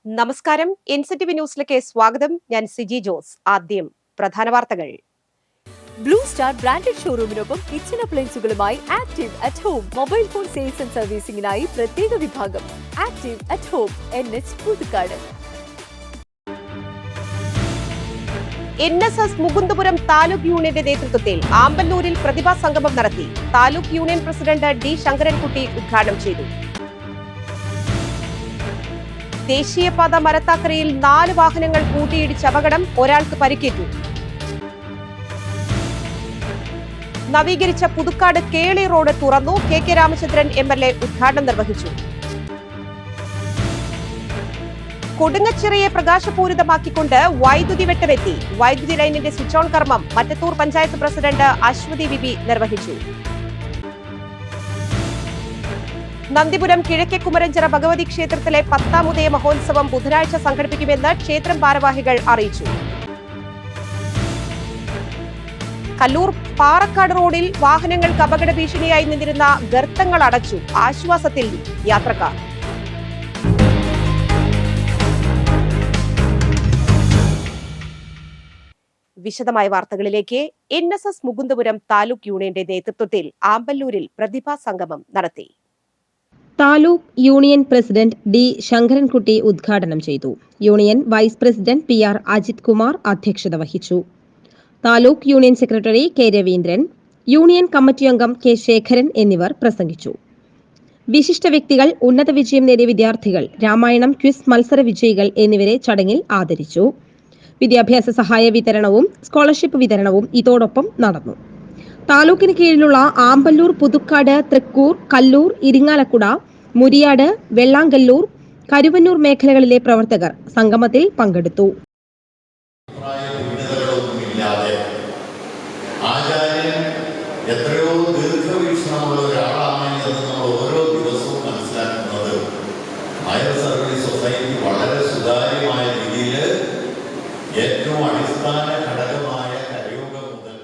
നമസ്കാരം. NCTV ന്യൂസിലേക്ക് സ്വാഗതം. ഞാൻ സിജി ജോസ്. ആദ്യം പ്രധാന വാർത്തകൾ. ബ്ലൂ സ്റ്റാർ ബ്രാൻഡഡ് ഷോറൂമിനൊപ്പം കിച്ചൺ അപ്ലയൻസുകളുമായി active at home mobile phone sales and സർവീസിംഗിനായി പ്രത്യേക വിഭാഗം active at home NH Puthukkad. NSS Mukundapuram taluk യൂണിയന്റെ നേതൃത്വത്തിൽ ആമ്പല്ലൂരിൽ പ്രതിഭാ സംഗമം നടത്തി. Taluk union president D Sankarankutty ഉദ്ഘാടനം ചെയ്തു. ദേശീയപാത മരത്താക്കരയിൽ 4 വാഹനങ്ങൾ കൂട്ടിയിടിച്ച് അപകടം, ഒരാൾക്ക് പരിക്കേറ്റു. നവീകരിച്ച പുതുക്കാട് കേളി റോഡ് തുറന്നു. KK രാമചന്ദ്രൻ MLA ഉദ്ഘാടനം നിർവഹിച്ചു. കൊടുങ്ങച്ചിറയെ പ്രകാശപൂരിതമാക്കിക്കൊണ്ട് വൈദ്യുതി വെട്ടമെത്തി. വൈദ്യുതി ലൈനിന്റെ സ്വിച്ച് ഓൺ കർമ്മം മറ്റത്തൂർ പഞ്ചായത്ത് പ്രസിഡന്റ് അശ്വതി വിബി നിർവഹിച്ചു. നന്ദിപുരം കിഴക്കേ കുമരഞ്ചിറ ഭഗവതി ക്ഷേത്രത്തിലെ 10ാം ഉദയ മഹോത്സവം ബുധനാഴ്ച സംഘടിപ്പിക്കുമെന്ന് ക്ഷേത്രം ഭാരവാഹികൾ അറിയിച്ചു. കല്ലൂർ പാറക്കാട് റോഡിൽ വാഹനങ്ങൾക്ക് അപകട ഭീഷണിയായി നിന്നിരുന്ന ഗർത്തങ്ങൾ അടച്ചു. ആശ്വാസത്തിൽ യാത്രക്കാർ. വിശദമായ വാർത്തകളിലേക്ക്. NSS മുകുന്ദപുരം താലൂക്ക് യൂണിയന്റെ നേതൃത്വത്തിൽ ആമ്പല്ലൂരിൽ പ്രതിഭാ സംഗമം നടത്തി. Taluk union president D Sankarankutty ഉദ്ഘാടനം ചെയ്തു. Union vice president PR Ajith Kumar അധ്യക്ഷത വഹിച്ചു. Taluk union secretary K Raveendran, union committee അംഗം K ശേഖരൻ എന്നിവർ പ്രസംഗിച്ചു. വിശിഷ്ട വ്യക്തികൾ, ഉന്നത വിജയം നേടിയ വിദ്യാർത്ഥികൾ, രാമായണം ക്വിസ് മത്സര വിജയികൾ എന്നിവരെ ചടങ്ങിൽ ആദരിച്ചു. വിദ്യാഭ്യാസ സഹായ വിതരണവും സ്കോളർഷിപ്പ് വിതരണവും ഇതോടൊപ്പം നടന്നു. താലൂക്കിന് കീഴിലുള്ള ആമ്പല്ലൂർ, പുതുക്കാട്, തൃക്കൂർ, കല്ലൂർ, ഇരിങ്ങാലക്കുട, മുരിയാട്, വെള്ളാങ്കല്ലൂർ, കരുവന്നൂർ മേഖലകളിലെ പ്രവർത്തകർ സംഗമത്തിൽ പങ്കെടുത്തു. എത്രയോ ദീർഘവീക്ഷണമുള്ള ഒരാളാണ് എന്ന് നമ്മൾ ഓരോ ദിവസവും മനസ്സിലാക്കുന്നത്. ഹയർ സർവീസ് സൊസൈറ്റി വളരെ സുതാര്യമായ രീതിയിൽ ഏറ്റവും അടിസ്ഥാന ഘടകമായ കരയോഗം മുതൽ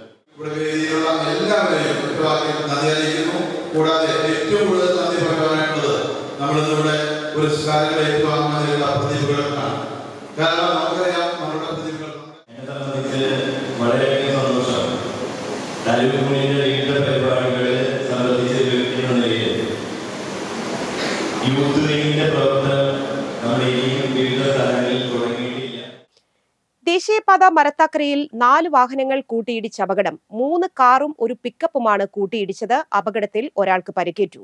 വേദിയിലുള്ള എല്ലാവരെയും നന്ദി അറിയിക്കുന്നു. കൂടാതെ ഏറ്റവും കൂടുതൽ നന്ദി പറയാനുള്ളത് നമ്മളിന്നിവിടെ പുരസ്കാരങ്ങൾ ഏറ്റുവാങ്ങുന്നതിനുള്ള പ്രതിഭകൾക്കാണ്. കാരണം നമുക്കറിയാം നമ്മുടെ പ്രതിഭകൾ എന്നെ സംബന്ധിച്ച് വളരെയധികം സന്തോഷം. താലൂക്ക് യൂണിയന്റെ വിവിധ പരിപാടികളിൽ സംബന്ധിച്ച എന്ന നിലയിൽ യൂത്ത് വിങ്ങിന്റെ പ്രവർത്തനം നമ്മുടെ ഇനിയും വിവിധ സ്ഥലങ്ങളിൽ തുടങ്ങിയിട്ടില്ല. ദേശീയപാത മരത്താക്കരയിൽ 4 വാഹനങ്ങൾ കൂട്ടിയിടിച്ച് അപകടം. 3 കാറും ഒരു പിക്കപ്പുമാണ് കൂട്ടിയിടിച്ചത്. അപകടത്തിൽ ഒരാൾക്ക് പരിക്കേറ്റു.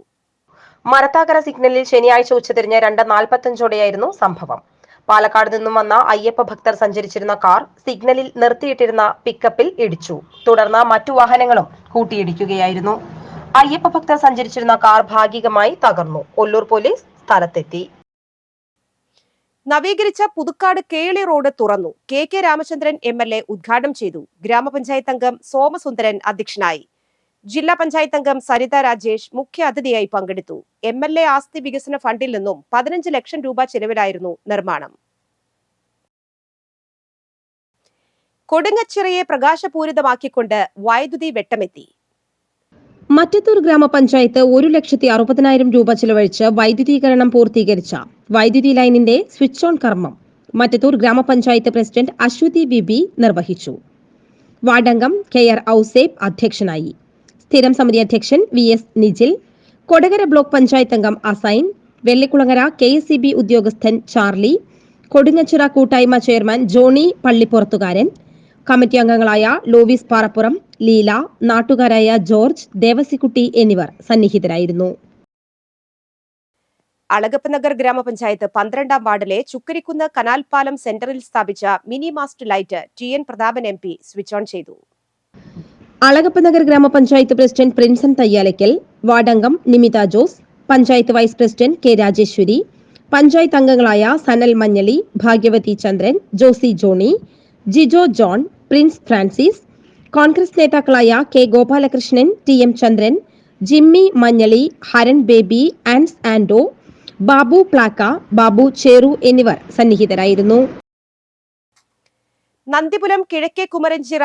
മരത്താക്കര സിഗ്നലിൽ ശനിയാഴ്ച ഉച്ചതിരിഞ്ഞ് 2:45ഓടെയായിരുന്നു സംഭവം. പാലക്കാട് നിന്നും വന്ന അയ്യപ്പ ഭക്തർ സഞ്ചരിച്ചിരുന്ന കാർ സിഗ്നലിൽ നിർത്തിയിട്ടിരുന്ന പിക്കപ്പിൽ ഇടിച്ചു. തുടർന്ന് മറ്റു വാഹനങ്ങളും കൂട്ടിയിടിക്കുകയായിരുന്നു. അയ്യപ്പ ഭക്തർ സഞ്ചരിച്ചിരുന്ന കാർ ഭാഗികമായി തകർന്നു. ഒല്ലൂർ പോലീസ് സ്ഥലത്തെത്തി. നവീകരിച്ച പുതുക്കാട് കേളി റോഡ് തുറന്നു. KK രാമചന്ദ്രൻ MLA ഉദ്ഘാടനം ചെയ്തു. ഗ്രാമപഞ്ചായത്ത് അംഗം സോമസുന്ദരൻ അധ്യക്ഷനായി. ജില്ലാ പഞ്ചായത്ത് അംഗം സരിത രാജേഷ് മുഖ്യ അതിഥിയായി പങ്കെടുത്തു. MLA ആസ്തി വികസന ഫണ്ടിൽ നിന്നും 15 ലക്ഷം രൂപ ചെലവിലായിരുന്നു നിർമ്മാണം. കൊടുങ്ങച്ചിറയെ പ്രകാശപൂരിതമാക്കിക്കൊണ്ട് വൈദ്യുതി വെട്ടമെത്തി. മറ്റത്തൂർ ഗ്രാമപഞ്ചായത്ത് 1,60,000 രൂപ ചെലവഴിച്ച് വൈദ്യുതീകരണം പൂർത്തീകരിച്ച വൈദ്യുതി ലൈനിന്റെ സ്വിച്ച് ഓൺ കർമ്മം മറ്റത്തൂർ ഗ്രാമപഞ്ചായത്ത് പ്രസിഡന്റ് അശ്വതി വിബി നിർവഹിച്ചു. വാർഡംഗം KR ഔസേബ് അധ്യക്ഷനായി. സ്ഥിരം സമിതി അധ്യക്ഷൻ VS നിജിൽ, കൊടകര ബ്ലോക്ക് പഞ്ചായത്ത് അംഗം അസൈൻ, വെള്ളിക്കുളങ്ങര KSEB ഉദ്യോഗസ്ഥൻ ചാർലി, കൊടുങ്ങച്ചിറ കൂട്ടായ്മ ചെയർമാൻ ജോണി പള്ളിപ്പുറത്തുകാരൻ, കമ്മിറ്റി അംഗങ്ങളായ ലോവിസ് പാറപ്പുറം, ലീല, നാട്ടുകാരായ ജോർജ്, ദേവസിക്കുട്ടി എന്നിവർ സന്നിഹിതരായിരുന്നു. അളഗപ്പ് നഗർ ഗ്രാമപഞ്ചായത്ത് 12ാം വാർഡിലെ ചുക്കരിക്കുന്ന് കനാൽ പാലം സെന്ററിൽ സ്ഥാപിച്ച mini mast light TN Prathapan MP switch on ചെയ്തു. അളഗപ്പ് നഗർ ഗ്രാമപഞ്ചായത്ത് പ്രസിഡന്റ് പ്രിൻസൻ തയ്യാലയ്ക്കൽ, വാർഡംഗം Nimitha Jose, panchayat vice president K Rajeswari, panchayat അംഗങ്ങളായ സനൽ മഞ്ഞളി, ഭാഗ്യവതി ചന്ദ്രൻ, ജോസി ജോണി, ജിജോ ജോൺ, പ്രിൻസ് ഫ്രാൻസിസ്, കോൺഗ്രസ് നേതാക്കളായ K ഗോപാലകൃഷ്ണൻ, TM ചന്ദ്രൻ, ജിമ്മി മഞ്ഞളി, ഹരൺ ബേബി, ആൻസ് ആൻഡോ, ബാബു പ്ലാക്ക, ബാബു ചേറു എന്നിവർ സന്നിഹിതരായിരുന്നു. നന്ദിപുരം കിഴക്കേ കുമരഞ്ചിറ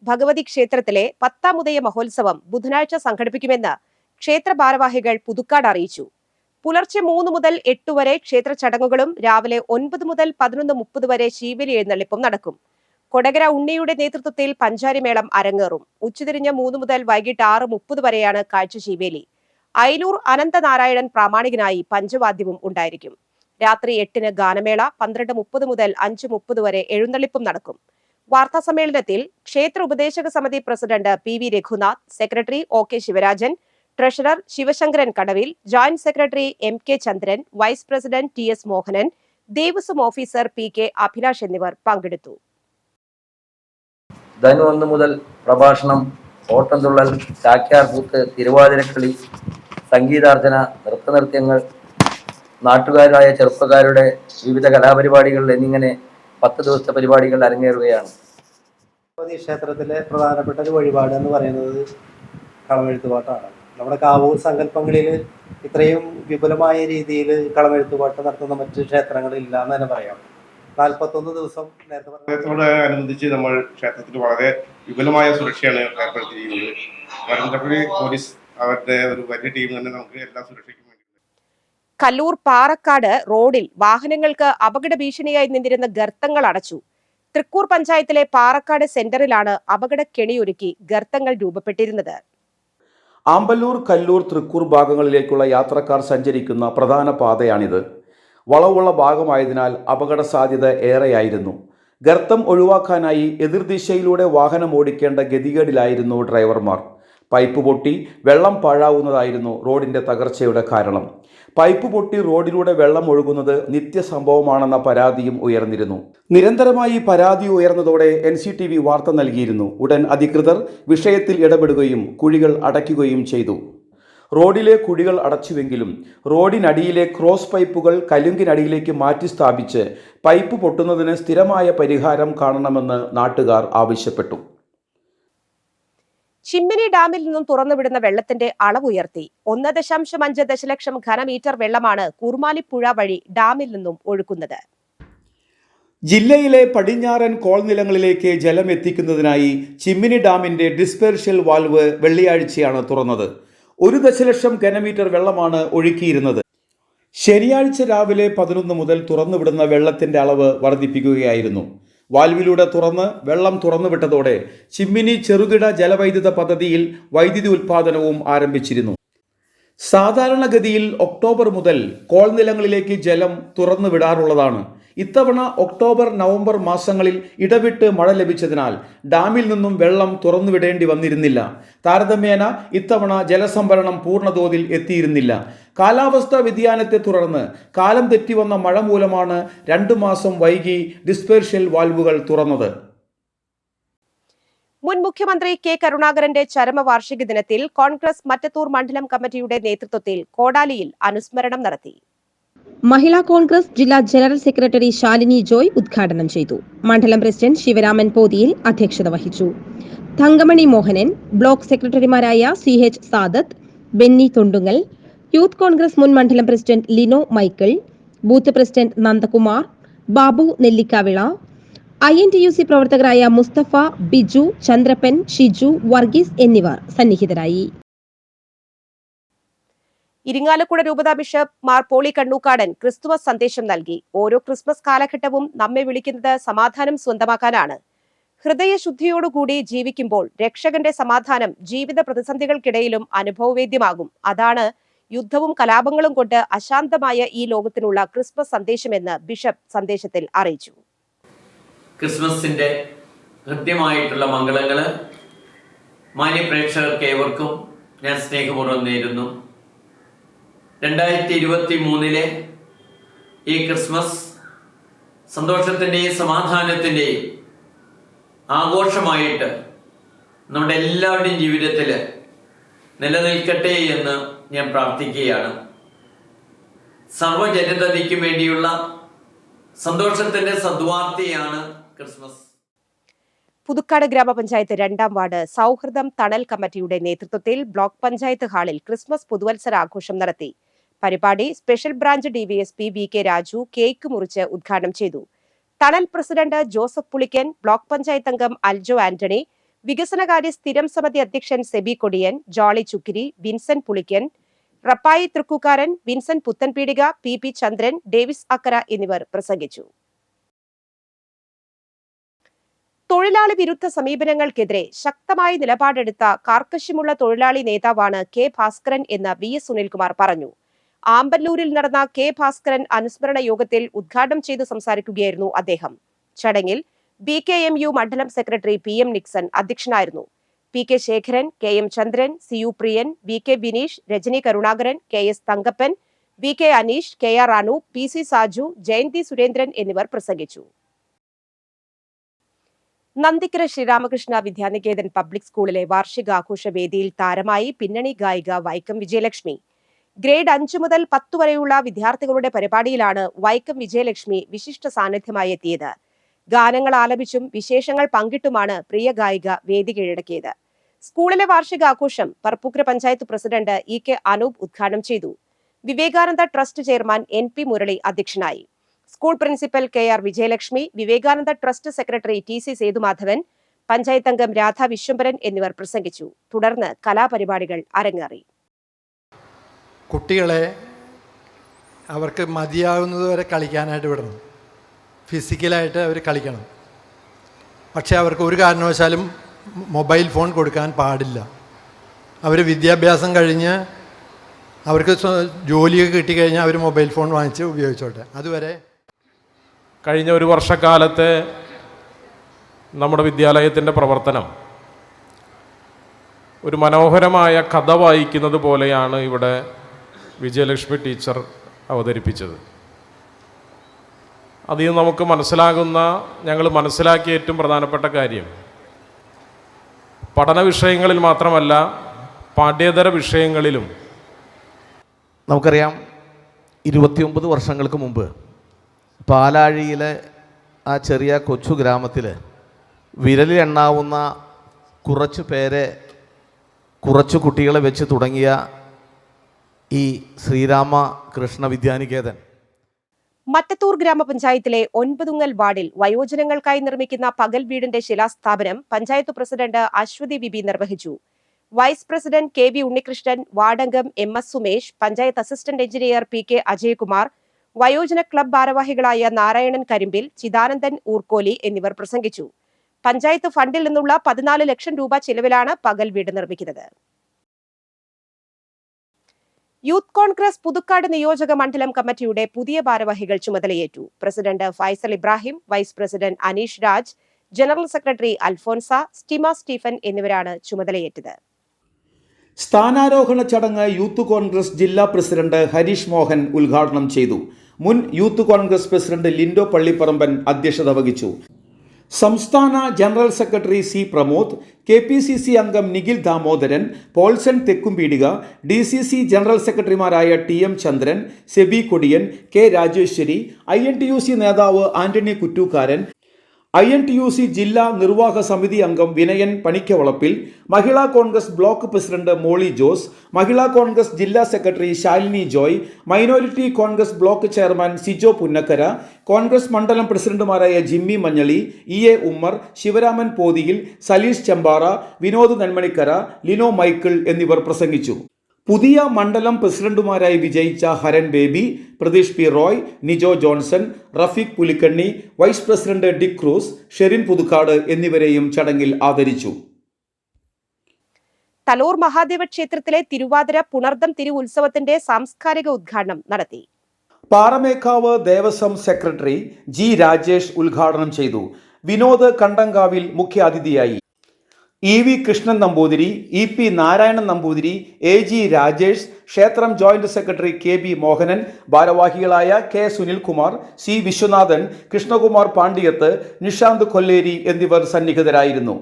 ഭഗവതി ക്ഷേത്രത്തിലെ 10ാം ഉദയ മഹോത്സവം ബുധനാഴ്ച സംഘടിപ്പിക്കുമെന്ന് ക്ഷേത്ര ഭാരവാഹികൾ പുതുക്കാട് അറിയിച്ചു. പുലർച്ചെ 3 മുതൽ 8 വരെ ക്ഷേത്ര ചടങ്ങുകളും രാവിലെ 9 മുതൽ 11:30 വരെ ശീവേലി എഴുന്നള്ളിപ്പും നടക്കും. കൊടകര ഉണ്ണിയുടെ നേതൃത്വത്തിൽ പഞ്ചാരിമേളം അരങ്ങേറും. ഉച്ചതിരിഞ്ഞ് 3 മുതൽ വൈകിട്ട് 6:30 വരെയാണ് കാഴ്ച ശീവേലി. അയലൂർ അനന്തനാരായണൻ പ്രാമാണികനായി പഞ്ചവാദ്യവും ഉണ്ടായിരിക്കും. രാത്രി 8-ന് ഗാനമേള, 12:30 മുതൽ 5:30 വരെ എഴുന്നള്ളിപ്പും നടക്കും. വാർത്താ സമ്മേളനത്തിൽ ക്ഷേത്ര ഉപദേശക സമിതി president PV Raghunath, secretary OK Sivarajan, treasurer Sivasankaran Kadavil, joint secretary MK Chandran, vice president TS Mohanan, Devaswom officer PK Abhilash എന്നിവർ പങ്കെടുത്തു. ധനു 1 മുതൽ പ്രഭാഷണം, ഓട്ടംതുള്ളൽ, ചാക്യാർകൂത്ത്, തിരുവാതിരക്കളി, സംഗീതാർച്ചന, നൃത്തനൃത്യങ്ങൾ, നാട്ടുകാരായ ചെറുപ്പക്കാരുടെ വിവിധ കലാപരിപാടികൾ എന്നിങ്ങനെ 10 ദിവസത്തെ പരിപാടികൾ അരങ്ങേറുകയാണ്. ക്ഷേത്രത്തിലെ പ്രധാനപ്പെട്ട ഒരു വഴിപാട് എന്ന് പറയുന്നത് കളമെഴുത്തുപാട്ടാണ്. നമ്മുടെ കാവൂർ സങ്കല്പങ്ങളിൽ ഇത്രയും വിപുലമായ രീതിയിൽ കളമെഴുത്തുപാട്ട് നടത്തുന്ന മറ്റ് ക്ഷേത്രങ്ങളില്ല എന്ന് തന്നെ പറയാം. 41 ദിവസം അനുബന്ധിച്ച് നമ്മൾ ക്ഷേത്രത്തിൽ വളരെ വിപുലമായ സുരക്ഷയാണ് ഏർപ്പെടുത്തിയിരിക്കുന്നത്. വരന്തപ്പള്ളി പോലീസ് അവരുടെ ഒരു വലിയ ടീം തന്നെ നമുക്ക് എല്ലാ സുരക്ഷയ്ക്കും വേണ്ടി. കല്ലൂർ പാറക്കാട് റോഡിൽ വാഹനങ്ങൾക്ക് അപകട ഭീഷണിയായി നിന്നിരുന്ന ഗർത്തങ്ങൾ അടച്ചു. തൃക്കൂർ പഞ്ചായത്തിലെ പാറക്കാട് സെന്ററിലാണ് അപകട കെണിയൊരുക്കി ഗർത്തങ്ങൾ രൂപപ്പെട്ടിരുന്നത്. ആമ്പല്ലൂർ, കല്ലൂർ, തൃക്കൂർ ഭാഗങ്ങളിലേക്കുള്ള യാത്രക്കാർ സഞ്ചരിക്കുന്ന പ്രധാന പാതയാണിത്. വളവുള്ള ഭാഗമായതിനാൽ അപകട സാധ്യത ഏറെയായിരുന്നു. ഗർത്തം ഒഴിവാക്കാനായി എതിർദിശയിലൂടെ വാഹനം ഓടിക്കേണ്ട ഗതികേടിലായിരുന്നു ഡ്രൈവർമാർ. പൈപ്പ് പൊട്ടി വെള്ളം പാഴാവുന്നതായിരുന്നു റോഡിന്റെ തകർച്ചയുടെ കാരണം. പൈപ്പ് പൊട്ടി റോഡിലൂടെ വെള്ളം ഒഴുകുന്നത് നിത്യസംഭവമാണെന്ന പരാതിയും ഉയർന്നിരുന്നു. നിരന്തരമായി പരാതി ഉയർന്നതോടെ NCTV വാർത്ത നൽകിയിരുന്നു. ഉടൻ അധികൃതർ വിഷയത്തിൽ ഇടപെടുകയും കുഴികൾ അടയ്ക്കുകയും ചെയ്തു. റോഡിലെ കുഴികൾ അടച്ചുവെങ്കിലും റോഡിനടിയിലെ ക്രോസ് പൈപ്പുകൾ കലുങ്കിനടിയിലേക്ക് മാറ്റി സ്ഥാപിച്ച് പൈപ്പ് പൊട്ടുന്നതിന് സ്ഥിരമായ പരിഹാരം കാണണമെന്ന് നാട്ടുകാർ ആവശ്യപ്പെട്ടു. ചിമ്മിനി ഡാമിൽ നിന്നും തുറന്നുവിടുന്ന വെള്ളത്തിന്റെ അളവ് ഉയർത്തി. 1.5 ദശലക്ഷം ഘനമീറ്റർ വെള്ളമാണ് കുർമാലിപ്പുഴ വഴി ഡാമിൽ നിന്നും ഒഴുക്കുന്നത്. ജില്ലയിലെ പടിഞ്ഞാറൻ കോൾനിലങ്ങളിലേക്ക് ജലം എത്തിക്കുന്നതിനായി ചിമ്മിനി ഡാമിന്റെ ഡിസ്പെർഷ്യൽ വാൽവ് വെള്ളിയാഴ്ചയാണ് തുറന്നത്. 1 ദശലക്ഷം ഘനമീറ്റർ വെള്ളമാണ് ഒഴുക്കിയിരുന്നത്. ശനിയാഴ്ച രാവിലെ 11 മുതൽ തുറന്നുവിടുന്ന വെള്ളത്തിന്റെ അളവ് വർദ്ധിപ്പിക്കുകയായിരുന്നു. വാൽവിലൂടെ വെള്ളം തുറന്നുവിട്ടതോടെ ചിമ്മിനി ചെറുകിട ജലവൈദ്യുത പദ്ധതിയിൽ വൈദ്യുതി ഉൽപാദനവും ആരംഭിച്ചിരുന്നു. സാധാരണഗതിയിൽ ഒക്ടോബർ മുതൽ കോൾനിലങ്ങളിലേക്ക് ജലം തുറന്നുവിടാറുള്ളതാണ്. ഇത്തവണ ഒക്ടോബർ, നവംബർ മാസങ്ങളിൽ ഇടവിട്ട് മഴ ലഭിച്ചതിനാൽ ഡാമിൽ നിന്നും വെള്ളം തുറന്നുവിടേണ്ടി വന്നിരുന്നില്ല. താരതമ്യേന ഇത്തവണ ജലസംഭരണം പൂർണ്ണതോതിൽ എത്തിയിരുന്നില്ല. കാലാവസ്ഥാ വ്യതിയാനത്തെ തുടർന്ന് കാലം തെറ്റിവന്ന മഴ മൂലമാണ് 2 മാസം വൈകി ഡിസ്പെർഷ്യൽ വാൽവുകൾ തുറന്നത്. മുൻ മുഖ്യമന്ത്രി K കരുണാകരന്റെ ചരമവാർഷിക ദിനത്തിൽ കോൺഗ്രസ് മറ്റത്തൂർ മണ്ഡലം കമ്മിറ്റിയുടെ നേതൃത്വത്തിൽ കോടാലിയിൽ അനുസ്മരണം നടത്തി. മഹിളാ കോൺഗ്രസ് ജില്ലാ ജനറൽ സെക്രട്ടറി ശാലിനി ജോയ് ഉദ്ഘാടനം ചെയ്തു. മണ്ഡലം പ്രസിഡന്റ് ശിവരാമൻ പോതിയിൽ അധ്യക്ഷത വഹിച്ചു. തങ്കമണി മോഹനൻ, ബ്ലോക്ക് സെക്രട്ടറിമാരായ CH സാദത്ത്, ബെന്നി തൊണ്ടുങ്ങൽ, യൂത്ത് കോൺഗ്രസ് മുൻ മണ്ഡലം president Lino Michael, booth president Nandakumar, Babu Nellikkavila, INTUC പ്രവർത്തകരായ മുസ്തഫ, ബിജു, ചന്ദ്രപ്പൻ, ഷിജു, വർഗീസ് എന്നിവർ സന്നിഹിതരായി. ഇരിങ്ങാലക്കുട രൂപത ബിഷപ്പ് മാർ പോളി കണ്ണൂക്കാടൻ ക്രിസ്തുമസ് സന്ദേശം നൽകി. ഓരോ ക്രിസ്മസ് കാലഘട്ടവും നമ്മെ വിളിക്കുന്നത് സമാധാനം സ്വന്തമാക്കാനാണ്. ഹൃദയശുദ്ധിയോടുകൂടി ജീവിക്കുമ്പോൾ രക്ഷകന്റെ സമാധാനം ജീവിത പ്രതിസന്ധികൾക്കിടയിലും അനുഭവവേദ്യമാകും. അതാണ് യുദ്ധവും കലാപങ്ങളും കൊണ്ട് അശാന്തമായ ഈ ലോകത്തിനുള്ള ക്രിസ്മസ് സന്ദേശമെന്ന് ബിഷപ്പ് സന്ദേശത്തിൽ അറിയിച്ചു. ക്രിസ്മസിന്റെ ഹൃദ്യമായിട്ടുള്ള മംഗളങ്ങള് മാന്യ പ്രേക്ഷകർക്ക് ഏവർക്കും ഞാൻ സ്നേഹപൂർവ്വം നേരുന്നു. 2023 ഈ ക്രിസ്മസ് സന്തോഷത്തിന്റെയും സമാധാനത്തിന്റെയും ആഘോഷമായിട്ട് നമ്മുടെ എല്ലാവരുടെയും ജീവിതത്തിൽ നിലനിൽക്കട്ടെ എന്ന് ഞാൻ പ്രാർത്ഥിക്കുകയാണ്. സർവ്വജനതയ്ക്കും വേണ്ടിയുള്ള സന്തോഷത്തിന്റെ സദ്വാർത്തയാണ് ക്രിസ്മസ്. പുതുക്കാട് ഗ്രാമപഞ്ചായത്ത് 2ാം വാർഡ് സൗഹൃദം തണൽ കമ്മിറ്റിയുടെ നേതൃത്വത്തിൽ ബ്ലോക്ക് പഞ്ചായത്ത് ഹാളിൽ ക്രിസ്മസ് പുതുവത്സരാഘോഷം നടത്തി. പരിപാടി special branch DVSP VK Raju cake മുറിച്ച് ഉദ്ഘാടനം ചെയ്തു. തണൽ പ്രസിഡന്റ് ജോസഫ് പുളിക്കൻ, ബ്ലോക്ക് പഞ്ചായത്ത് അംഗം അൽജോ ആന്റണി, വികസനകാര്യ സ്ഥിരം സമിതി അധ്യക്ഷൻ സെബി കൊടിയൻ, ജോളി ചുക്കിരി, വിൻസെന്റ് പുളിക്കൻ, റപ്പായി തൃക്കൂക്കാരൻ, വിൻസെന്റ് പുത്തൻപീടിക, പി ചന്ദ്രൻ, ഡേവിസ് അക്കര എന്നിവർ പ്രസംഗിച്ചു. തൊഴിലാളി വിരുദ്ധ സമീപനങ്ങൾക്കെതിരെ ശക്തമായ നിലപാടെടുത്ത കാർക്കശ്യമുള്ള തൊഴിലാളി നേതാവാണ് കെ ഭാസ്കരൻ എന്ന് VS സുനിൽകുമാർ പറഞ്ഞു. ആമ്പല്ലൂരിൽ നടന്ന കെ ഭാസ്കരൻ അനുസ്മരണ യോഗത്തിൽ ഉദ്ഘാടനം ചെയ്ത് സംസാരിക്കുകയായിരുന്നു അദ്ദേഹം. ചടങ്ങിൽ BKMU മണ്ഡലം സെക്രട്ടറി PM നിക്സൺ അധ്യക്ഷനായിരുന്നു. PK Sekharan, KM Chandran, CU Priyan, VK Vineesh, Rajani Karunakaran, KS Thankappan, VK Aneesh, KR Anu, PC Saju, Jayanthi Surendran എന്നിവർ പ്രസംഗിച്ചു. നന്ദിക്കര ശ്രീരാമകൃഷ്ണ വിദ്യാനികേതൻ പബ്ലിക് സ്കൂളിലെ വാർഷികാഘോഷ വേദിയിൽ താരമായി പിന്നണി ഗായിക വൈക്കം വിജയലക്ഷ്മി. ഗ്രേഡ് 5 മുതൽ 10 വരെയുള്ള വിദ്യാർത്ഥികളുടെ പരിപാടിയിലാണ് വൈക്കം വിജയലക്ഷ്മി വിശിഷ്ട സാന്നിധ്യമായി എത്തിയത്. ഗാനങ്ങൾ ആലപിച്ചും വിശേഷങ്ങൾ പങ്കിട്ടുമാണ് പ്രിയ ഗായിക വേദി കീഴടക്കിയത്. സ്കൂളിലെ വാർഷികാഘോഷം പറപ്പൂക്കര പഞ്ചായത്ത് പ്രസിഡന്റ് EK അനൂപ് ഉദ്ഘാടനം ചെയ്തു. Vivekananda trust chairman NP Murali അധ്യക്ഷനായി. School principal KR Vijayalakshmi, Vivekananda trust secretary TC Sethumadhavan, panchayat അംഗം രാധ വിശ്വംഭരൻ എന്നിവർ പ്രസംഗിച്ചു. തുടർന്ന് കലാപരിപാടികൾ അരങ്ങേറി. കുട്ടികളെ അവർക്ക് മതിയാകുന്നതുവരെ കളിക്കാനായിട്ട് വിടണം. ഫിസിക്കലായിട്ട് അവർ കളിക്കണം. പക്ഷേ അവർക്ക് ഒരു കാരണവശാലും മൊബൈൽ ഫോൺ കൊടുക്കാൻ പാടില്ല. അവർ വിദ്യാഭ്യാസം കഴിഞ്ഞ് അവർക്ക് ജോലിയൊക്കെ കിട്ടിക്കഴിഞ്ഞാൽ അവർ മൊബൈൽ ഫോൺ വാങ്ങിച്ച് ഉപയോഗിച്ചോട്ടെ. അതുവരെ കഴിഞ്ഞ ഒരു വർഷക്കാലത്തെ നമ്മുടെ വിദ്യാലയത്തിൻ്റെ പ്രവർത്തനം ഒരു മനോഹരമായ കഥ വായിക്കുന്നത് പോലെയാണ് ഇവിടെ വിജയലക്ഷ്മി ടീച്ചർ അവതരിപ്പിച്ചത്. അതിൽ നമുക്ക് ഞങ്ങൾ മനസ്സിലാക്കിയ ഏറ്റവും പ്രധാനപ്പെട്ട കാര്യം പഠന വിഷയങ്ങളിൽ മാത്രമല്ല പാഠ്യേതര വിഷയങ്ങളിലും. നമുക്കറിയാം 29 വർഷങ്ങൾക്ക് മുമ്പ് പാലാഴിയിലെ ആ ചെറിയ കൊച്ചു ഗ്രാമത്തിൽ വിരലിൽ എണ്ണാവുന്ന കുറച്ചു കുട്ടികളെ വെച്ച് തുടങ്ങിയ ഈ ശ്രീരാമകൃഷ്ണ വിദ്യാനികേതൻ മറ്റത്തൂർ ഗ്രാമപഞ്ചായത്തിലെ 9 വാർഡിൽ വയോജനങ്ങൾക്കായി നിർമ്മിക്കുന്ന പകൽ വീടിന്റെ ശിലാസ്ഥാപനം പഞ്ചായത്ത് പ്രസിഡന്റ് അശ്വതി ബിബി നിർവഹിച്ചു. വൈസ് പ്രസിഡന്റ് KV ഉണ്ണികൃഷ്ണൻ, വാർഡംഗം MS Sumesh, panchayat assistant engineer PK Ajayakumar, വയോജന ക്ലബ് ഭാരവാഹികളായ നാരായണൻ കരിമ്പിൽ, ചിദാനന്ദൻ ഊർക്കോലി എന്നിവർ പ്രസംഗിച്ചു. പഞ്ചായത്ത് ഫണ്ടിൽ നിന്നുള്ള 14 ലക്ഷം രൂപ ചിലവിലാണ് പകൽ വീട് നിർമ്മിക്കുന്നത്. യൂത്ത് കോൺഗ്രസ് പുതുക്കാട് നിയോജക മണ്ഡലം കമ്മിറ്റിയുടെ പുതിയ ഭാരവാഹികൾ ചുമതലയേറ്റു. President Faisal Ibrahim, vice president Aneesh Raj, general secretary Alphonsa, Stima Stephen എന്നിവരാണ് ചുമതലയേറ്റത്. സ്ഥാനാരോഹണ ചടങ്ങ് യൂത്ത് കോൺഗ്രസ് ജില്ലാ പ്രസിഡന്റ് ഹരീഷ് മോഹൻ ഉദ്ഘാടനം ചെയ്തു. മുൻ യൂത്ത് കോൺഗ്രസ് പ്രസിഡന്റ് ലിൻഡോ പള്ളിപ്പറമ്പൻ അധ്യക്ഷത വഹിച്ചു. സംസ്ഥാന general secretary C Pramod, KPCC അംഗം Nikhil Damodaran, Paulson Thekkumpeedika, DCC general സെക്രട്ടറിമാരായ TM Chandran, Seby Kodiyan, K Rajeswari, INTUC നേതാവ് ആന്റണി കുറ്റൂക്കാരൻ, INTUC ജില്ലാ നിർവാഹക സമിതി അംഗം Vinayan Panikkavalappil, Mahila Congress block president Molly Jose, Mahila Congress ജില്ലാ secretary Shalini Joy, minority Congress block chairman Sijo Punnakkara, Congress മണ്ഡലം പ്രസിഡന്റുമാരായ ജിമ്മി മഞ്ഞളി, EA ഉമ്മർ, ശിവരാമൻ പോതിയിൽ, സലീഷ് ചെമ്പാറ, വിനോദ് നെന്മണിക്കര, ലിനോ മൈക്കിൾ എന്നിവർ പ്രസംഗിച്ചു. പുതിയ മണ്ഡലം പ്രസിഡന്റുമാരായി വിജയിച്ച Haran Baby, Pratheesh P Roy, Nijo Johnson, Rafeeq Pulikkanni, vice president Dick Cruz, Sherin Puthukkad എന്നിവരെയും ചടങ്ങിൽ ആദരിച്ചു. തലൂർ മഹാദേവ ക്ഷേത്രത്തിലെ തിരുവാതിര പുണർദം തിരുവുത്സവത്തിന്റെ സാംസ്കാരിക ഉദ്ഘാടനം നടത്തി. പാറമേക്കാവ് ദേവസ്വം സെക്രട്ടറി G രാജേഷ് ഉദ്ഘാടനം ചെയ്തു. വിനോദ് കണ്ടങ്കാവിൽ മുഖ്യാതിഥിയായി. EV Krishnan Namboothiri, EP Narayanan Namboothiri, AG Rajesh, ക്ഷേത്രം ജോയിന്റ് സെക്രട്ടറി KB മോഹനൻ, ഭാരവാഹികളായ K സുനിൽകുമാർ, C വിശ്വനാഥൻ, കൃഷ്ണകുമാർ പാണ്ഡിയത്ത്, നിഷാന്ത് കൊല്ലേരി എന്നിവർ സന്നിഹിതരായിരുന്നു.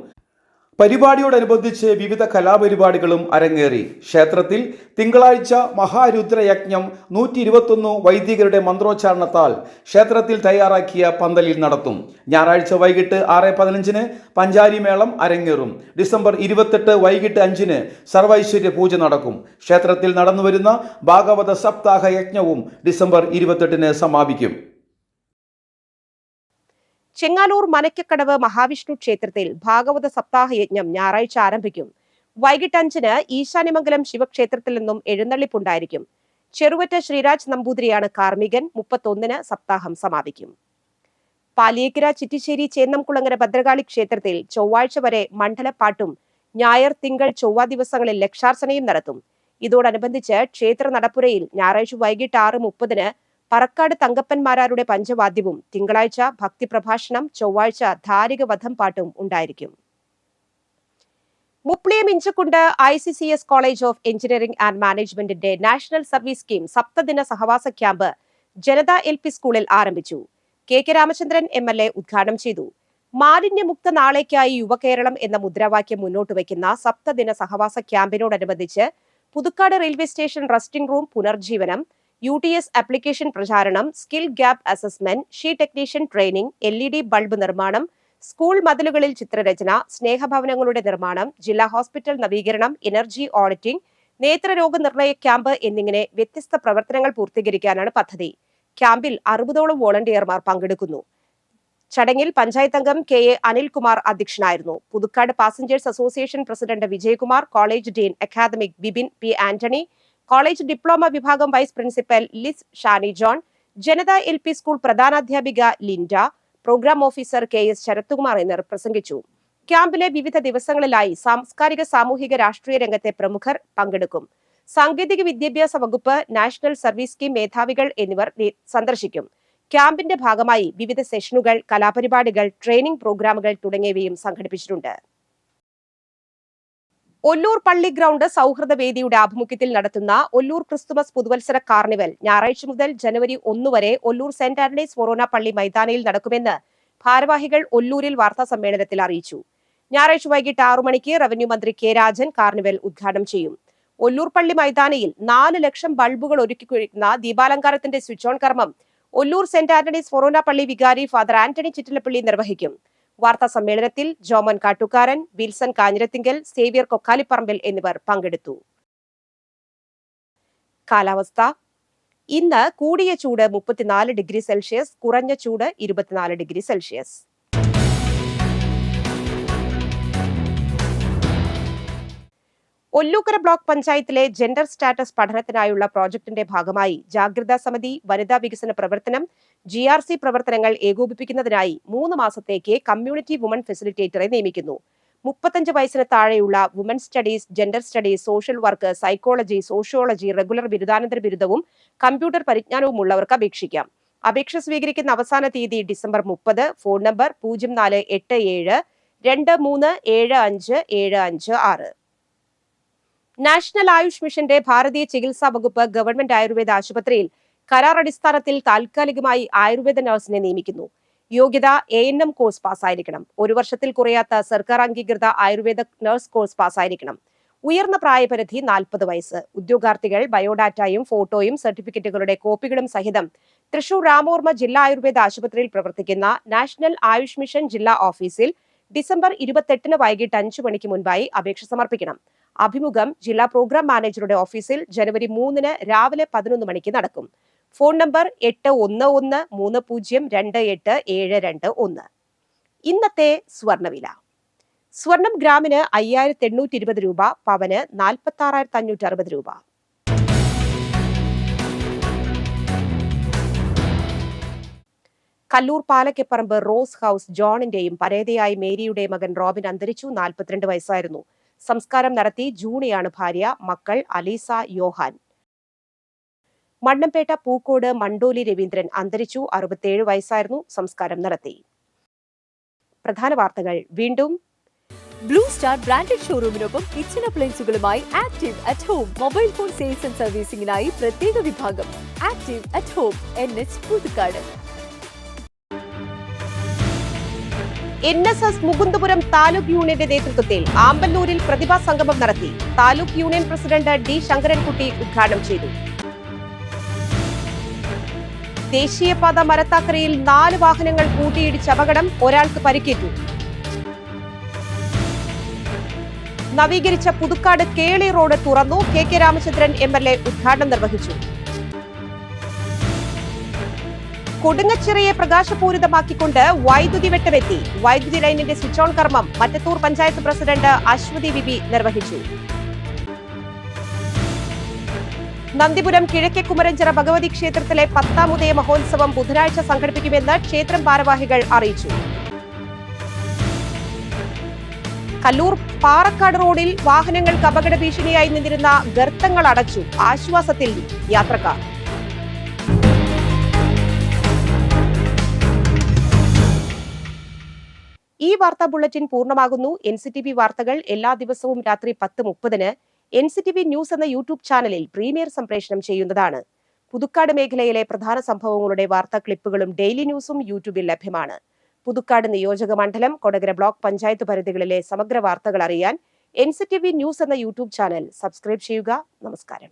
പരിപാടിയോടനുബന്ധിച്ച് വിവിധ കലാപരിപാടികളും അരങ്ങേറി. ക്ഷേത്രത്തിൽ തിങ്കളാഴ്ച മഹാരുദ്രയജ്ഞം 121 വൈദികരുടെ മന്ത്രോച്ചാരണത്താൽ ക്ഷേത്രത്തിൽ തയ്യാറാക്കിയ പന്തലിൽ നടത്തും. ഞായറാഴ്ച വൈകിട്ട് 6:15 പഞ്ചാരിമേളം അരങ്ങേറും. ഡിസംബർ 28 വൈകിട്ട് 5 സർവൈശ്വര്യ പൂജ നടക്കും. ക്ഷേത്രത്തിൽ നടന്നുവരുന്ന ഭാഗവത സപ്താഹ യജ്ഞവും ഡിസംബർ 28 സമാപിക്കും. ചെങ്ങാലൂർ മനക്കക്കടവ് മഹാവിഷ്ണു ക്ഷേത്രത്തിൽ ഭാഗവത സപ്താഹ യജ്ഞം ഞായറാഴ്ച ആരംഭിക്കും. വൈകിട്ട് 5-ന് ഈശാന്യമംഗലം ശിവക്ഷേത്രത്തിൽ നിന്നും എഴുന്നള്ളിപ്പുണ്ടായിരിക്കും. ചെറുവറ്റ ശ്രീരാജ് നമ്പൂതിരിയാണ് കാർമികൻ. 31-ന് സപ്താഹം സമാപിക്കും. പാലിയേക്കര ചിറ്റിശ്ശേരി ചേന്നംകുളങ്ങര ഭദ്രകാളി ക്ഷേത്രത്തിൽ ചൊവ്വാഴ്ച വരെ മണ്ഡലപ്പാട്ടും ഞായർ, തിങ്കൾ, ചൊവ്വ ദിവസങ്ങളിൽ ലക്ഷാർച്ചനയും നടത്തും. ഇതോടനുബന്ധിച്ച് ക്ഷേത്ര നടപ്പുരയിൽ ഞായറാഴ്ച വൈകിട്ട് 6:30-ന് പറക്കാട് തങ്കപ്പന്മാരാരുടെ പഞ്ചവാദ്യവും തിങ്കളാഴ്ച ഭക്തിപ്രഭാഷണം, ചൊവ്വാഴ്ച ധാരിക വധം പാട്ടും ഉണ്ടായിരിക്കും. Mupliyam Inchakkundu ICCS college of engineering and മാനേജ്മെന്റിന്റെ നാഷണൽ സർവീസ് സ്കീം സപ്തദിന സഹവാസ ക്യാമ്പ് ജനത LP സ്കൂളിൽ ആരംഭിച്ചു. KK രാമചന്ദ്രൻ MLA ഉദ്ഘാടനം ചെയ്തു. മാലിന്യമുക്ത നാളേക്കായി യുവകേരളം എന്ന മുദ്രാവാക്യം മുന്നോട്ട് വയ്ക്കുന്ന സപ്തദിന സഹവാസ ക്യാമ്പിനോടനുബന്ധിച്ച് Puthukkad railway station resting room പുനർജീവനം, UTS ആപ്ലിക്കേഷൻ പ്രചാരണം, skill gap assessment, she technician training, LED bulb നിർമ്മാണം, സ്കൂൾ മതിലുകളിൽ ചിത്രരചന, സ്നേഹഭവനങ്ങളുടെ നിർമ്മാണം, ജില്ലാ ഹോസ്പിറ്റൽ നവീകരണം, എനർജി ഓഡിറ്റിംഗ്, നേത്രരോഗ നിർണയ ക്യാമ്പ് എന്നിങ്ങനെ വ്യത്യസ്ത പ്രവർത്തനങ്ങൾ പൂർത്തീകരിക്കാനാണ് പദ്ധതി. ക്യാമ്പിൽ 60ഓളം വോളണ്ടിയർമാർ പങ്കെടുക്കുന്നു. ചടങ്ങിൽ പഞ്ചായത്ത് അംഗം KA അനിൽകുമാർ അധ്യക്ഷനായിരുന്നു. Puthukkad passengers association president Vijayakumar, college dean academic Bibin P. Antony, college diploma വിഭാഗം vice principal Liz Shani John, Janatha LP school പ്രധാനാധ്യാപിക Linda, programme officer KS Sarathkumar എന്നിവർ പ്രസംഗിച്ചു. ക്യാമ്പിലെ വിവിധ ദിവസങ്ങളിലായി സാംസ്കാരിക, സാമൂഹിക, രാഷ്ട്രീയ രംഗത്തെ പ്രമുഖർ പങ്കെടുക്കും. സാങ്കേതിക വിദ്യാഭ്യാസ വകുപ്പ്, നാഷണൽ സർവീസ് സ്കീം മേധാവികൾ എന്നിവർ സന്ദർശിക്കും. ക്യാമ്പിന്റെ ഭാഗമായി വിവിധ സെഷനുകൾ, കലാപരിപാടികൾ, ട്രെയിനിംഗ് പ്രോഗ്രാമുകൾ തുടങ്ങിയവയും സംഘടിപ്പിച്ചിട്ടുണ്ട്. ഒല്ലൂർ പള്ളി ഗ്രൗണ്ട് സൗഹൃദ വേദിയുടെ ആഭിമുഖ്യത്തിൽ നടത്തുന്ന ഒല്ലൂർ ക്രിസ്തുമസ് പുതുവത്സര കാർണിവൽ ഞായറാഴ്ച മുതൽ ജനുവരി 1 വരെ ഒല്ലൂർ സെന്റ് ആന്റണീസ് ഫൊറോന പള്ളി മൈതാനിയിൽ നടക്കുമെന്ന് ഭാരവാഹികൾ ഒല്ലൂരിൽ വാർത്താ സമ്മേളനത്തിൽ അറിയിച്ചു. ഞായറാഴ്ച വൈകിട്ട് 6 മണിക്ക് റവന്യൂ മന്ത്രി K. രാജൻ കാർണിവൽ ഉദ്ഘാടനം ചെയ്യും. ഒല്ലൂർ പള്ളി മൈതാനിയിൽ 4 ലക്ഷം ബൾബുകൾ ഒരുക്കിക്കുഴിക്കുന്ന ദീപാലങ്കാരത്തിന്റെ സ്വിച്ച് ഓൺ കർമ്മം ഒല്ലൂർ സെന്റ് ആന്റണീസ് ഫൊറോന പള്ളി വികാരി ഫാദർ ആന്റണി ചിറ്റിലപ്പള്ളി നിർവഹിക്കും. വാർത്താ സമ്മേളനത്തിൽ ജോമൻ കാട്ടുകാരൻ, വിൽസൺ കാഞ്ഞിരത്തിങ്കൽ, സേവ്യർ കൊക്കാലിപ്പറമ്പിൽ എന്നിവർ പങ്കെടുത്തു. കാലാവസ്ഥ. ഇന്ന് കൂടിയ ചൂട് 34 ഡിഗ്രി സെൽഷ്യസ്, കുറഞ്ഞ ചൂട് 24 ഡിഗ്രി സെൽഷ്യസ്. ഒല്ലൂക്കര ബ്ലോക്ക് പഞ്ചായത്തിലെ ജെൻഡർ സ്റ്റാറ്റസ് പഠനത്തിനായുള്ള പ്രോജക്ടിന്റെ ഭാഗമായി ജാഗ്രതാ സമിതി, വനിതാ വികസന പ്രവർത്തനം, GRC പ്രവർത്തനങ്ങൾ ഏകോപിപ്പിക്കുന്നതിനായി 3 മാസത്തേക്ക് കമ്മ്യൂണിറ്റി വുമൺ ഫെസിലിറ്റേറ്ററെ നിയമിക്കുന്നു. 35 വയസ്സിന് താഴെയുള്ള woman studies, gender studies, social work, psychology, sociology, regular ബിരുദാനന്തര ബിരുദവും കമ്പ്യൂട്ടർ പരിജ്ഞാനവും ഉള്ളവർക്ക് അപേക്ഷിക്കാം. അപേക്ഷ സ്വീകരിക്കുന്ന അവസാന തീയതി December 30. Phone number 048723757576. National Ayush മിഷന്റെ ഭാരതീയ ചികിത്സാ വകുപ്പ് ഗവൺമെന്റ് ആയുർവേദ ആശുപത്രിയിൽ കരാർ അടിസ്ഥാനത്തിൽ താൽക്കാലികമായി ആയുർവേദ നഴ്സിനെ നിയമിക്കുന്നു. യോഗ്യത ANM കോഴ്സ് പാസ്സായിരിക്കണം. 1 വർഷത്തിൽ കുറയാത്ത സർക്കാർ അംഗീകൃത ആയുർവേദ നഴ്സ് കോഴ്സ് പാസ്സായിരിക്കണം. ഉയർന്ന പ്രായപരിധി 40 വയസ്സ്. ഉദ്യോഗാർത്ഥികൾ ബയോഡാറ്റയും ഫോട്ടോയും സർട്ടിഫിക്കറ്റുകളുടെ കോപ്പികളും സഹിതം തൃശൂർ രാമവർമ്മ ജില്ലാ ആയുർവേദ ആശുപത്രിയിൽ പ്രവർത്തിക്കുന്ന നാഷണൽ ആയുഷ് മിഷൻ ജില്ലാ ഓഫീസിൽ ഡിസംബർ 28 വൈകിട്ട് 5 മണിക്ക് മുൻപായി അപേക്ഷ സമർപ്പിക്കണം. അഭിമുഖം ജില്ലാ പ്രോഗ്രാം മാനേജറുടെ ഓഫീസിൽ ജനുവരി 3 രാവിലെ 11 മണിക്ക് നടക്കും. Phone number 8113028721. ഇന്നത്തെ സ്വർണ്ണവില. സ്വർണം ഗ്രാമിന് 5820 രൂപ, പവന് 46,560 രൂപ. കല്ലൂർ പാലക്കപ്പറമ്പ് റോസ് ഹൌസ് ജോണിന്റെയും പരേതയായ മേരിയുടെ മകൻ റോബിൻ അന്തരിച്ചു. 42 വയസ്സായിരുന്നു. സംസ്കാരം നടത്തി ജൂണിയാണ് ഭാര്യ. മക്കൾ അലീസ, യോഹാൻ. മണ്ണമ്പേട്ട പൂക്കോട് മണ്ടോലി രവീന്ദ്രൻ അന്തരിച്ചു. 67 വയസ്സായിരുന്നു. സംസ്കാരം നടത്തി. പ്രധാന വാർത്തകൾ വീണ്ടും. ബ്ലൂ സ്റ്റാർ ബ്രാൻഡഡ് ഷോറൂമിനൊപ്പം കിച്ചൺ അപ്ലയൻസുകളുമായി active at home mobile phone sales and സർവീസിംഗിനായി പ്രത്യേക വിഭാഗം. Active at home, NH Puthukkad. NSS Mukundapuram taluk യൂണിയന്റെ നേതൃത്വത്തിൽ ആമ്പല്ലൂരിൽ പ്രതിഭാ സംഗമം നടത്തി. Taluk union president D. Sankarankutty ഉദ്ഘാടനം ചെയ്തു. ദേശീയപാത മരത്താക്കരയിൽ 4 വാഹനങ്ങൾ കൂട്ടിയിടിച്ച് അപകടം, ഒരാൾക്ക് പരിക്കേറ്റു. നവീകരിച്ച പുതുക്കാട് കേളി റോഡ് തുറന്നു. KK രാമചന്ദ്രൻ MLA ഉദ്ഘാടനം നിർവഹിച്ചു. കൊടുങ്ങച്ചിറയെ പ്രകാശപൂരിതമാക്കിക്കൊണ്ട് വൈദ്യുതി വെട്ടമെത്തി. വൈദ്യുതി ലൈനിന്റെ സ്വിച്ച് ഓൺ കർമ്മം മറ്റത്തൂർ പഞ്ചായത്ത് പ്രസിഡന്റ് അശ്വതി വിബി നിർവഹിച്ചു. നന്ദിപുരം കിഴക്കേ കുമരഞ്ചിറ ഭഗവതി ക്ഷേത്രത്തിലെ 10ാം ഉദയ മഹോത്സവം ബുധനാഴ്ച സംഘടിപ്പിക്കുമെന്ന് ക്ഷേത്രം ഭാരവാഹികൾ അറിയിച്ചു. കല്ലൂർ പാറക്കാട് റോഡിൽ വാഹനങ്ങൾക്ക് അപകട ഭീഷണിയായി നിന്നിരുന്ന ഗർത്തങ്ങൾ അടച്ചു. ആശ്വാസത്തിൽ യാത്രക്കാർ. ഈ വാർത്താ ബുള്ളറ്റിൻ പൂർണ്ണമാകുന്നു. NCTV വാർത്തകൾ എല്ലാ ദിവസവും രാത്രി 10:30-ന് NCTV ന്യൂസ് എന്ന യൂട്യൂബ് ചാനലിൽ പ്രീമിയർ സംപ്രേഷണം ചെയ്യുന്നതാണ്. പുതുക്കാട് മേഖലയിലെ പ്രധാന സംഭവങ്ങളുടെ വാർത്താ ക്ലിപ്പുകളും ഡെയിലി ന്യൂസും യൂട്യൂബിൽ ലഭ്യമാണ്. പുതുക്കാട് നിയോജക മണ്ഡലം, കൊടകര ബ്ലോക്ക് പഞ്ചായത്ത് പരിധികളിലെ സമഗ്ര വാർത്തകൾ അറിയാൻ NCTV ന്യൂസ് എന്ന യൂട്യൂബ് ചാനൽ സബ്സ്ക്രൈബ് ചെയ്യുക. നമസ്കാരം.